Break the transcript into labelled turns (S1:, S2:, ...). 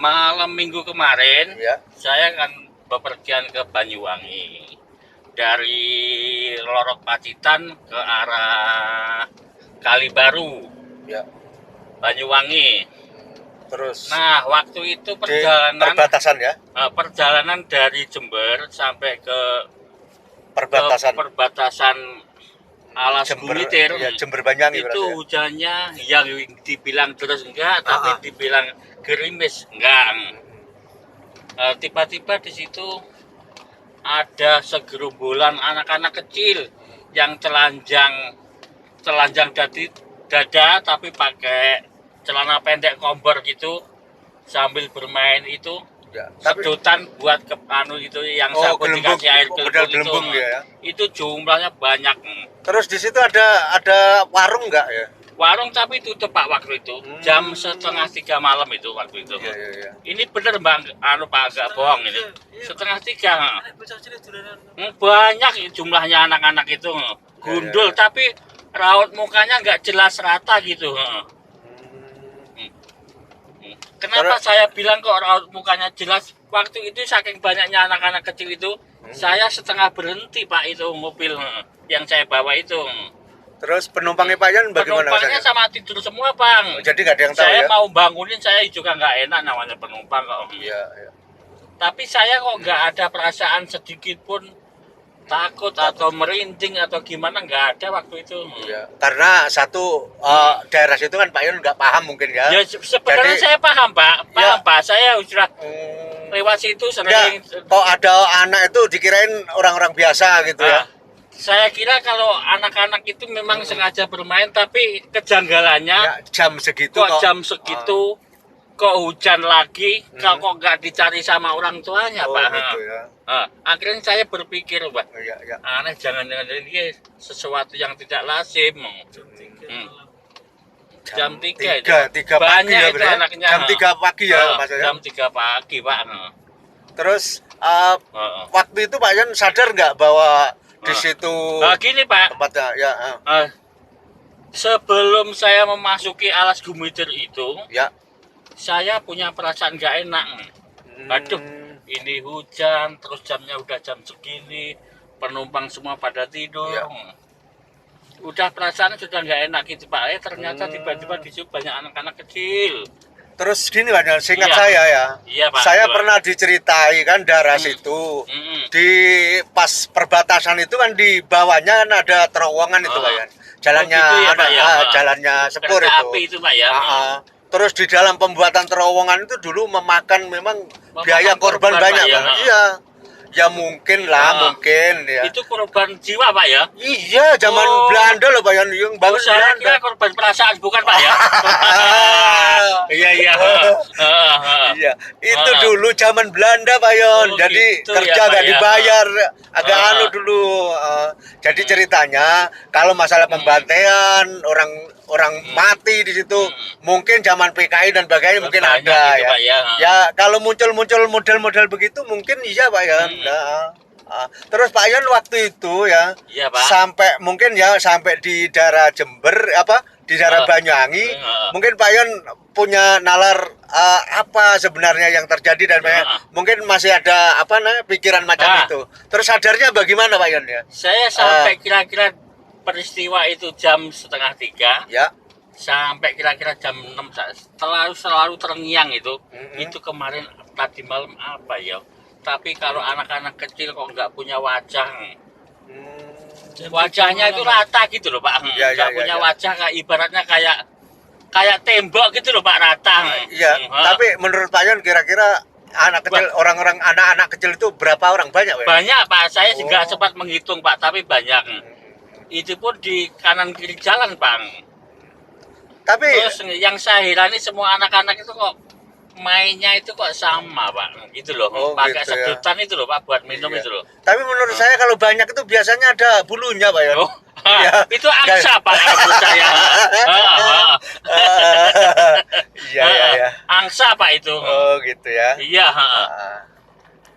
S1: Malam minggu kemarin,
S2: Ya.
S1: saya kan bepergian ke Banyuwangi. Dari Lorok Pacitan ke arah Kalibaru,
S2: Ya.
S1: Banyuwangi.
S2: Terus
S1: Nah, waktu itu
S2: di
S1: perjalanan
S2: perbatasan ya,
S1: dari Jember sampai ke
S2: perbatasan
S1: perbatasan Alas
S2: Jember,
S1: Gumitir.
S2: ya, Jember Banyuwangi
S1: Itu
S2: berarti ya.
S1: hujannya yang dibilang terus enggak, tapi dibilang gerimis enggak. Tiba-tiba di situ ada segerombolan anak-anak kecil yang telanjang dada tapi pakai celana pendek kompor gitu sambil bermain itu.
S2: Ya, tapi
S1: Sedotan buat ke anu itu yang sabun dikasih air
S2: gelembung ya.
S1: Itu jumlahnya banyak.
S2: Terus di situ ada warung nggak ya?
S1: Warung tapi tutup Pak waktu itu. Jam 2:30 malam itu waktu itu.
S2: Iya.
S1: Ini bener Bang, anu Pak, agak bohong ini. 2:30. Banyak jumlahnya anak-anak itu. Gundul tapi raut mukanya nggak jelas rata gitu. Kenapa saya bilang kok raut mukanya jelas? Waktu itu saking banyaknya anak-anak kecil itu, saya setengah berhenti Pak itu mobil yang saya bawa itu.
S2: Terus penumpangnya Pak Yan bagaimana?
S1: Penumpangnya sama tidur semua Bang.
S2: Jadi nggak ada yang tahu
S1: Saya
S2: ya?
S1: mau bangunin saya juga nggak enak namanya penumpang kok.
S2: Iya.
S1: Tapi saya kok nggak ada perasaan sedikit pun takut atau merinding atau gimana, nggak ada waktu itu.
S2: Iya. Karena satu daerah situ kan Pak Yun nggak paham mungkin ya.
S1: Ya sebenarnya saya paham Pak, Pak. Saya sudah lewat situ sering.
S2: Kok ada anak itu dikirain orang-orang biasa gitu ya?
S1: Saya kira kalau anak-anak itu memang sengaja bermain, tapi kejanggalannya
S2: jam segitu
S1: kok hujan lagi, kok nggak dicari sama orang tuanya Pak.
S2: Gitu ya.
S1: Akhirnya saya berpikir Pak,
S2: Iya.
S1: aneh, jangan-jangan ini sesuatu yang tidak lazim. Jam 3
S2: 3 pagi
S1: banyak
S2: ya,
S1: itu anaknya.
S2: Jam 3 pagi ya maksudnya.
S1: Jam 3 pagi Pak.
S2: Terus waktu itu Pak Yan sadar nggak bahwa di situ
S1: gini Pak,
S2: tempatnya ya?
S1: Sebelum saya memasuki Alas Gumitir itu,
S2: Ya.
S1: Saya punya perasaan nggak enak. Aduh, ini hujan, terus jamnya udah jam segini, penumpang semua pada tidur.
S2: Ya.
S1: Udah perasaan sudah nggak enak gitu Pak. Ternyata tiba-tiba di situ banyak anak-anak kecil.
S2: Terus gini Pak Yan, seingat saya ya.
S1: Iya Pak.
S2: Saya pernah diceritai kan daerah situ. Di pas perbatasan itu kan di bawahnya kan ada terowongan itu Pak Yan. Jalannya
S1: gitu ya, Pak, ya?
S2: Jalannya sepur
S1: Kereta
S2: itu.
S1: api itu Pak ya.
S2: Terus di dalam pembuatan terowongan itu dulu memakan memang biaya korban banyak
S1: Pak, ya?
S2: Bang. Iya. Ya mungkin ya.
S1: Itu korban jiwa Pak ya?
S2: Iya, zaman Belanda loh Pak Yan, yang bangun
S1: Saya
S2: Belanda.
S1: kira korban perasaan bukan Pak ya? Iya.
S2: Iya, itu dulu zaman Belanda Pak Yon. Jadi
S1: gitu
S2: kerja
S1: ya, Pak,
S2: nggak
S1: ya?
S2: dibayar, agak anu dulu. Jadi ceritanya kalau masalah pembantaian orang mati di situ, mungkin zaman PKI dan sebagainya mungkin ada
S1: gitu,
S2: ya.
S1: Pak, ya.
S2: Ya kalau muncul model-model begitu mungkin iya Pak Yon. Terus Pak Yon waktu itu ya,
S1: Iya, Pak.
S2: sampai di daerah Jember di daerah Banyuwangi, mungkin Pak Yon punya nalar apa sebenarnya yang terjadi dan mungkin masih ada pikiran macam itu. Terus sadarnya bagaimana Pak Yon ya?
S1: Saya sampai kira-kira peristiwa itu jam 2:30.
S2: Ya.
S1: Sampai kira-kira jam 6 selalu terngiang itu. Itu kemarin tadi malam apa ya? Tapi kalau anak-anak kecil kok nggak punya wajah. Wajahnya itu rata gitu loh Pak. Nggak punya wajah, ibaratnya kayak tembok gitu loh Pak, rata.
S2: Iya, tapi menurut Pak Yon kira-kira anak kecil, anak-anak kecil itu berapa orang? Banyak Pak?
S1: Banyak Pak, saya juga sempat menghitung Pak, tapi banyak. Itu pun di kanan kiri jalan Pak.
S2: Tapi
S1: terus yang saya herani semua anak-anak itu kok mainnya itu kok sama Pak, gitu loh. Pakai
S2: gitu
S1: sedotan itu loh Pak buat minum itu loh.
S2: Tapi menurut saya kalau banyak itu biasanya ada bulunya Pak Yon.
S1: Itu angsa Pak menurut saya.
S2: Iya.
S1: Angsa Pak itu.
S2: Oh gitu ya.
S1: Iya.